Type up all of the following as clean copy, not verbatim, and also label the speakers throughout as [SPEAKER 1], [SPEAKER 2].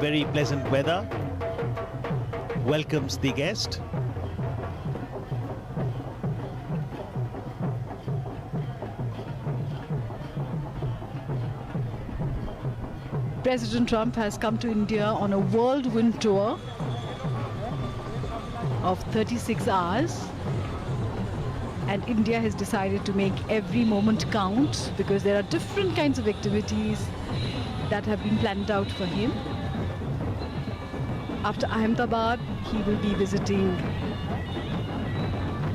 [SPEAKER 1] Very pleasant weather welcomes the guest.
[SPEAKER 2] President Trump has come to India on a whirlwind tour of 36 hours, and India has decided to make every moment count because there are different kinds of activities that have been planned out for him. After Ahmedabad, he will be visiting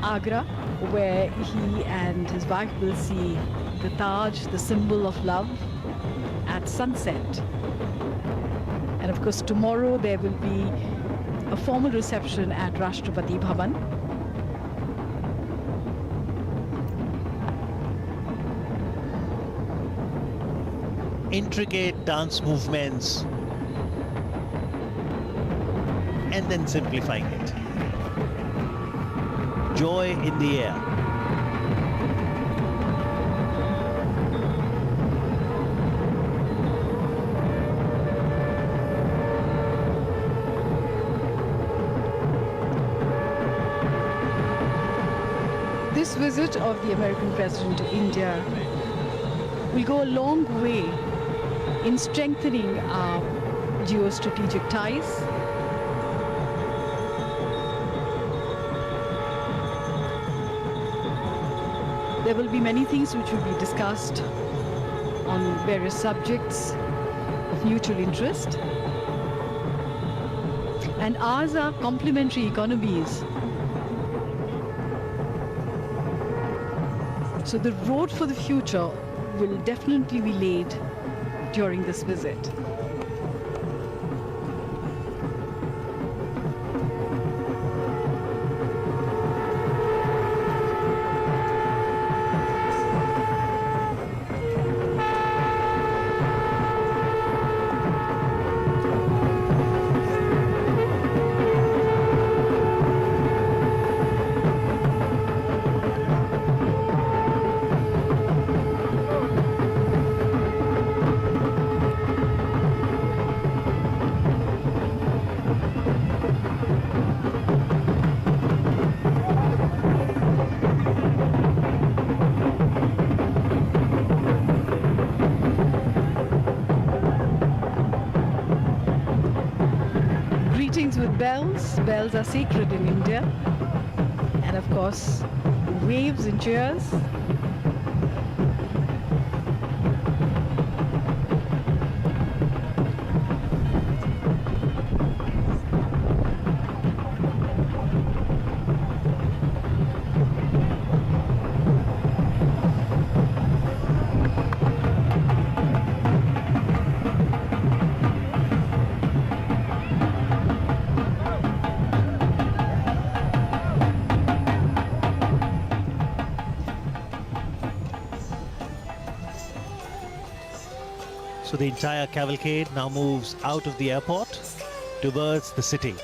[SPEAKER 2] Agra, where he and his wife will see the Taj, the symbol of love, at sunset. And of course, tomorrow there will be a formal reception at Rashtrapati Bhavan.
[SPEAKER 1] Intricate dance movements and then simplifying it. Joy in the air.
[SPEAKER 2] This visit of the American President to India will go a long way in strengthening our geostrategic ties. There will be many things which will be discussed on various subjects of mutual interest. And ours are complementary economies. So the road for the future will definitely be laid during this visit. Greetings with bells. Bells are sacred in India. And of course, waves and cheers.
[SPEAKER 1] So the entire cavalcade now moves out of the airport towards the city.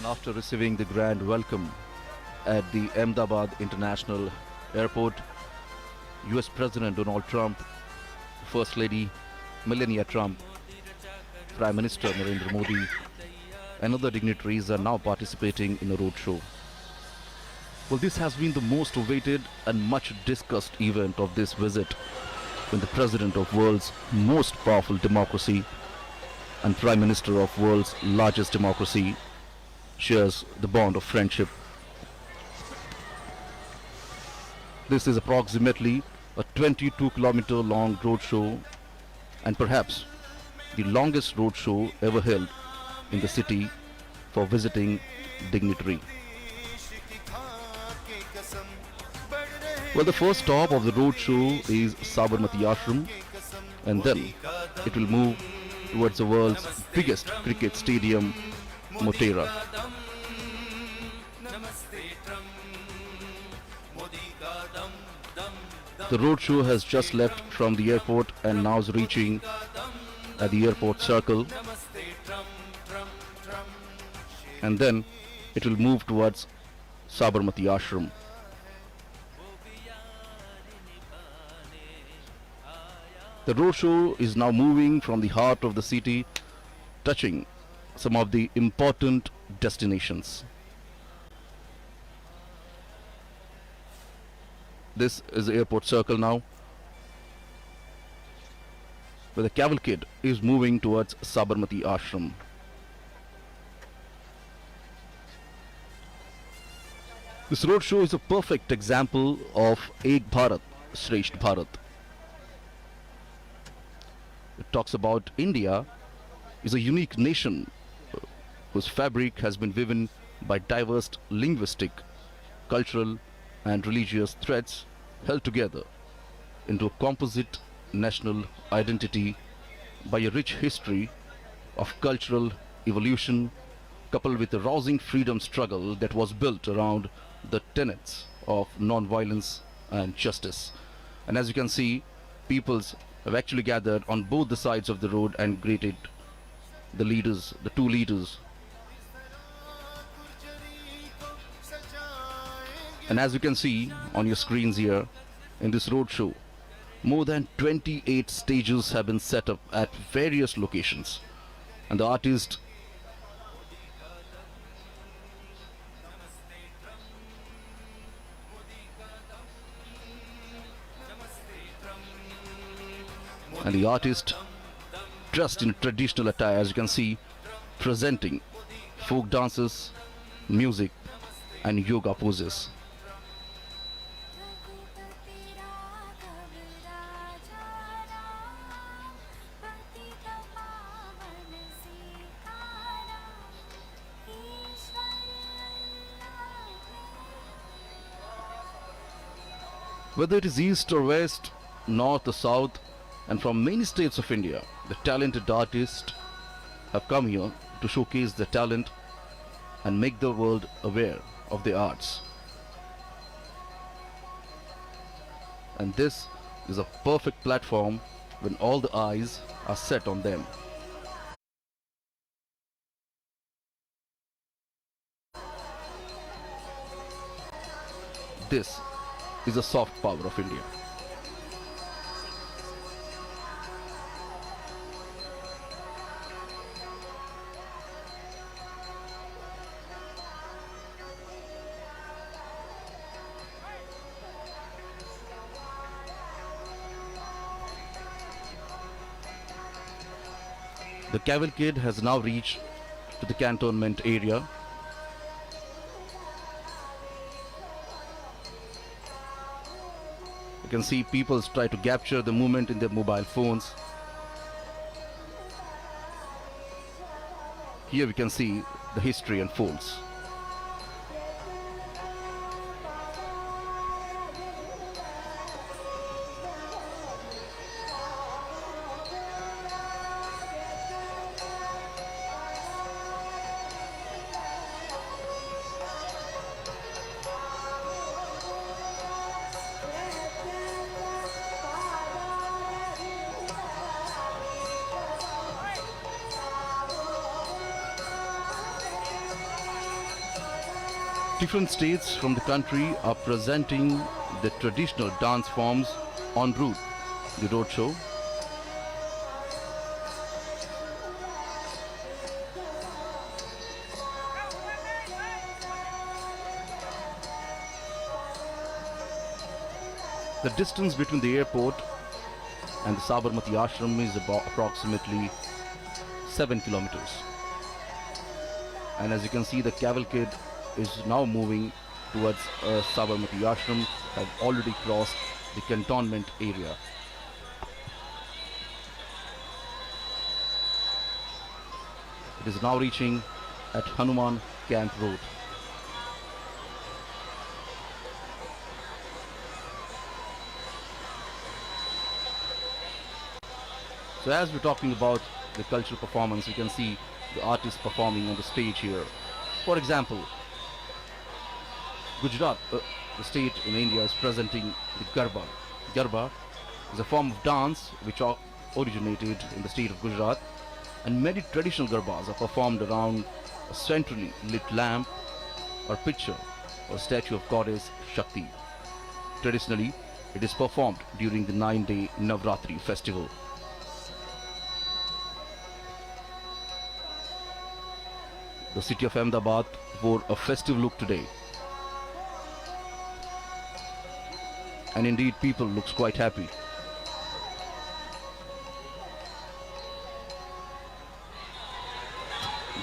[SPEAKER 3] And after receiving the grand welcome at the Ahmedabad International Airport, US President Donald Trump, First Lady Melania Trump, Prime Minister Narendra Modi, and other dignitaries are now participating in a roadshow. Well, this has been the most awaited and much discussed event of this visit, when the President of world's most powerful democracy and Prime Minister of world's largest democracy shares the bond of friendship. This is approximately a 22-kilometer long roadshow and perhaps the longest roadshow ever held in the city for visiting dignitary. Well, the first stop of the roadshow is Sabarmati Ashram, and then it will move towards the world's biggest cricket stadium, Motera. The roadshow has just left from the airport and now is reaching at the airport circle, and then it will move towards Sabarmati Ashram. The roadshow is now moving from the heart of the city, touching some of the important destinations. This is the airport circle now, where the cavalcade is moving towards Sabarmati Ashram. This roadshow is a perfect example of Ek Bharat, Shresht Bharat. It talks about India is a unique nation whose fabric has been woven by diverse linguistic, cultural and religious threads held together into a composite national identity by a rich history of cultural evolution coupled with a rousing freedom struggle that was built around the tenets of non-violence and justice. And as you can see, peoples have actually gathered on both the sides of the road and greeted the leaders, the two leaders. And as you can see on your screens here, in this roadshow, more than 28 stages have been set up at various locations. And the artist dressed in traditional attire, as you can see, presenting folk dances, music and yoga poses. Whether it is east or west, north or south, and from many states of India, the talented artists have come here to showcase their talent and make the world aware of their arts. And this is a perfect platform when all the eyes are set on them. This is the soft power of India. The cavalcade has now reached to the cantonment area. You can see people try to capture the movement in their mobile phones. Here we can see the history unfolds. Different states from the country are presenting the traditional dance forms en route, the roadshow. The distance between the airport and the Sabarmati ashram is about approximately 7 kilometers. And as you can see, the cavalcade is now moving towards Sabarmati ashram, have already crossed the cantonment area. It is now reaching at Hanuman Camp Road. So as we're talking about the cultural performance, you can see the artists performing on the stage here. For example, Gujarat, the state in India, is presenting the Garba. Garba is a form of dance which originated in the state of Gujarat, and many traditional Garbas are performed around a centrally lit lamp or picture or statue of goddess Shakti. Traditionally, it is performed during the 9-day Navratri festival. The city of Ahmedabad wore a festive look today. And indeed, people looks quite happy.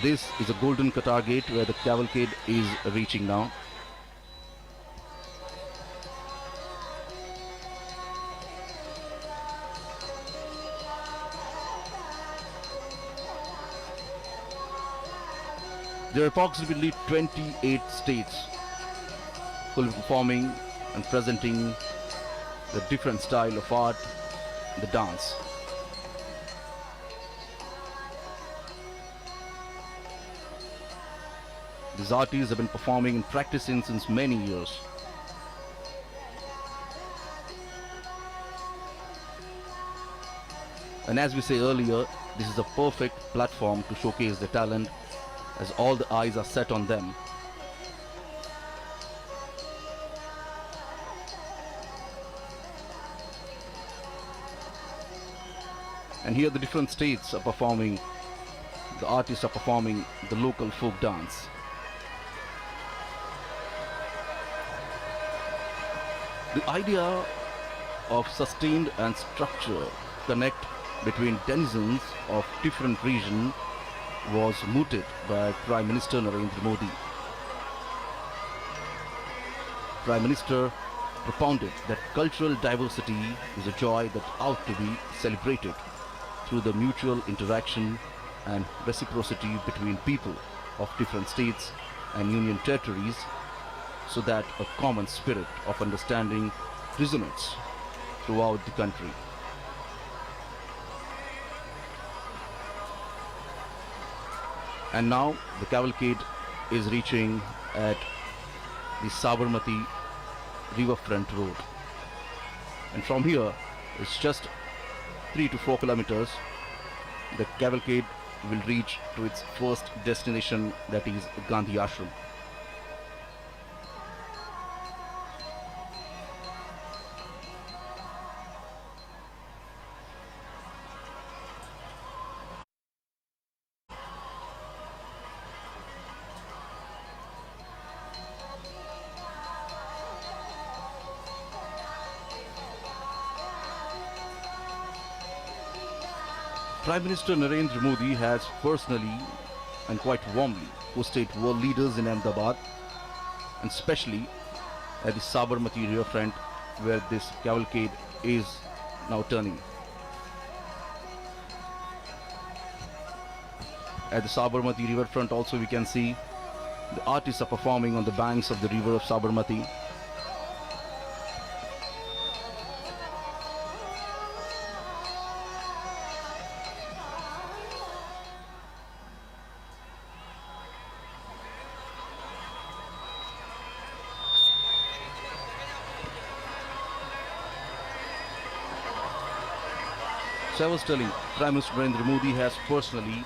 [SPEAKER 3] This is a golden Qatar gate where the cavalcade is reaching now. There are approximately 28 states who will be performing and presenting the different style of art, the dance. These artists have been performing and practicing since many years. And as we say earlier, this is a perfect platform to showcase their talent, as all the eyes are set on them. And here the different states are performing, the artists are performing the local folk dance. The idea of sustained and structured connect between denizens of different regions was mooted by Prime Minister Narendra Modi. Prime Minister propounded that cultural diversity is a joy that ought to be celebrated through the mutual interaction and reciprocity between people of different states and union territories, so that a common spirit of understanding resonates throughout the country. And now the cavalcade is reaching at the Sabarmati riverfront road. And from here, it's just 3 to 4 kilometers. The cavalcade will reach to its first destination, that is Gandhi Ashram. Prime Minister Narendra Modi has personally and quite warmly hosted world leaders in Ahmedabad, and especially at the Sabarmati riverfront where this cavalcade is now turning. At the Sabarmati riverfront also we can see the artists are performing on the banks of the river of Sabarmati. So I was telling, Prime Minister Narendra Modi has personally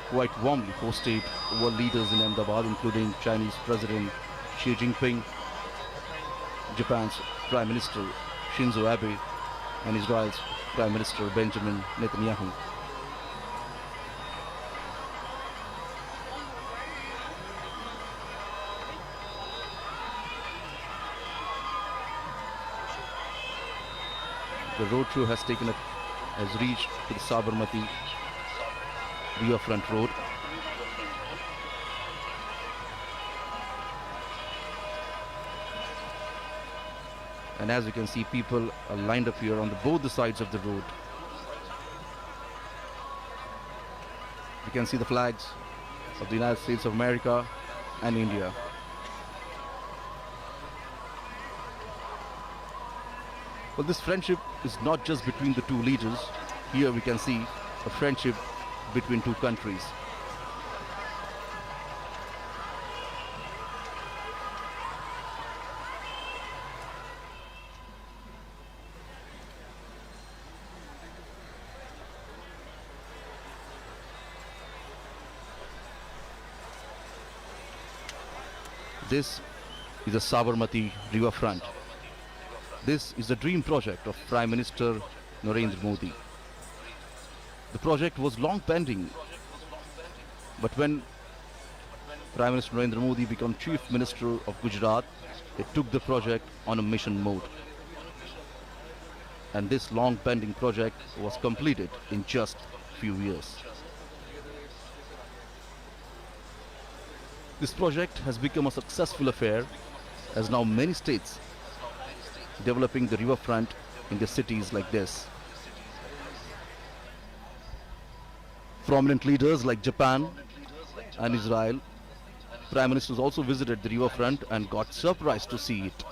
[SPEAKER 3] quite warmly hosted world leaders in Ahmedabad, including Chinese President Xi Jinping, Japan's Prime Minister Shinzo Abe, and Israel's Prime Minister Benjamin Netanyahu. The roadshow has reached to the Sabarmati Riverfront Road. And as you can see, people are lined up here on both the sides of the road. You can see the flags of the United States of America and India. Well, this friendship is not just between the two leaders. Here we can see a friendship between two countries. This is the Sabarmati Riverfront. This is the dream project of Prime Minister Narendra Modi. The project was long pending, but when Prime Minister Narendra Modi became Chief Minister of Gujarat, he took the project on a mission mode. And this long pending project was completed in just few years. This project has become a successful affair, as now many states developing the riverfront in their cities like this. Prominent leaders like Japan and Israel, Prime Ministers also visited the riverfront and got surprised to see it.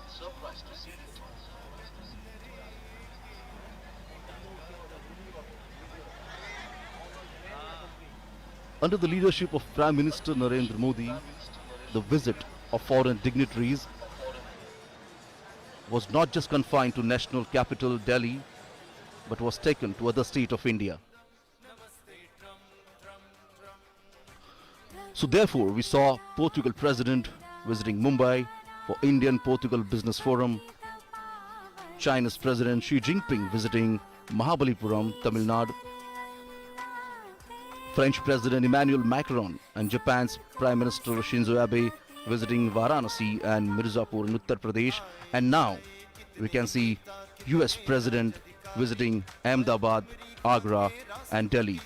[SPEAKER 3] Under the leadership of Prime Minister Narendra Modi, the visit of foreign dignitaries was not just confined to national capital Delhi, but was taken to other states of India. So therefore, we saw Portugal President visiting Mumbai for Indian-Portugal Business Forum, China's President Xi Jinping visiting Mahabalipuram, Tamil Nadu, French President Emmanuel Macron and Japan's Prime Minister Shinzo Abe visiting Varanasi and Mirzapur in Uttar Pradesh, and now we can see US President visiting Ahmedabad, Agra and Delhi.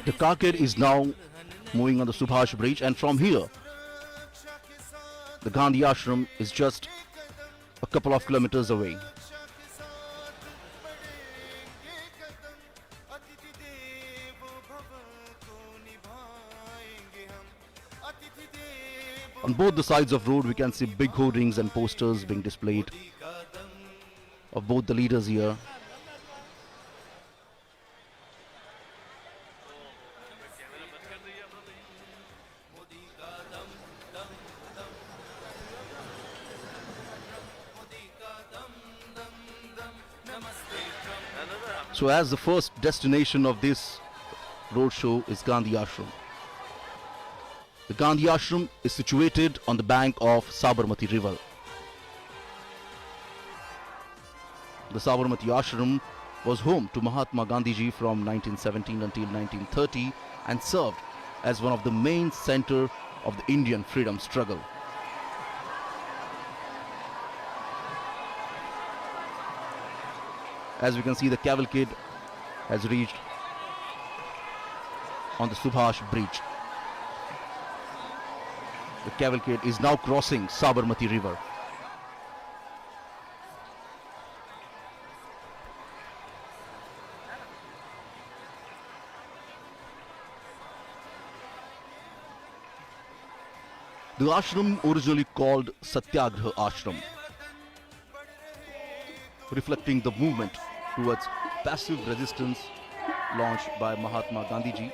[SPEAKER 3] The carcade is now moving on the Subhash Bridge, and from here the Gandhi Ashram is just a couple of kilometers away. On both the sides of road we can see big hoardings and posters being displayed of both the leaders here. So as the first destination of this roadshow is Gandhi Ashram. The Gandhi Ashram is situated on the bank of Sabarmati River. The Sabarmati Ashram was home to Mahatma Gandhiji from 1917 until 1930 and served as one of the main center of the Indian freedom struggle. As we can see, the cavalcade has reached on the Subhash Bridge. The cavalcade is now crossing Sabarmati River. The ashram originally called Satyagraha Ashram, reflecting the movement towards passive resistance launched by Mahatma Gandhiji.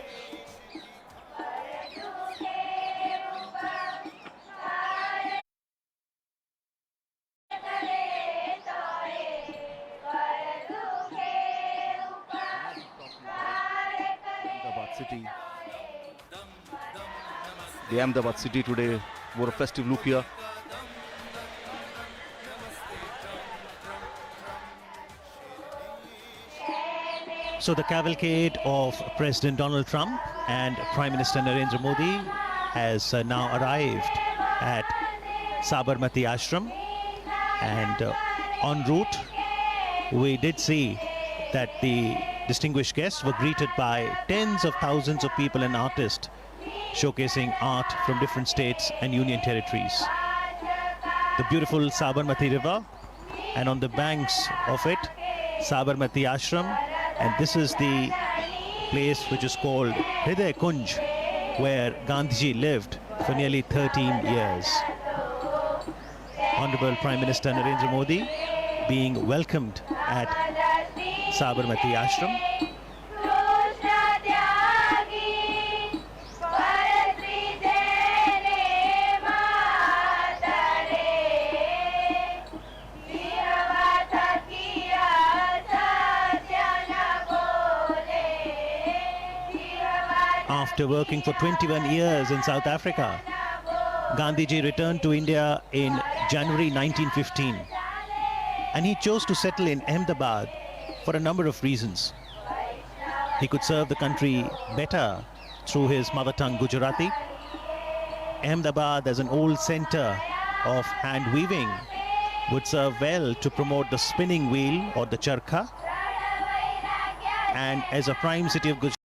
[SPEAKER 3] city. The Ahmedabad city today wore a festive look here.
[SPEAKER 1] So the cavalcade of President Donald Trump and Prime Minister Narendra Modi has now arrived at Sabarmati Ashram, and en route we did see that the distinguished guests were greeted by tens of thousands of people and artists showcasing art from different states and union territories. The beautiful Sabarmati river, and on the banks of it, Sabarmati Ashram, and this is the place which is called Hriday Kunj, where Gandhiji lived for nearly 13 years. Honorable Prime Minister Narendra Modi being welcomed at Sabarmati Ashram. After working for 21 years in South Africa, Gandhiji returned to India in January 1915, and he chose to settle in Ahmedabad for a number of reasons. He could serve the country better through his mother tongue Gujarati. Ahmedabad, as an old center of hand weaving, would serve well to promote the spinning wheel or the charkha, and as a prime city of Gujarat,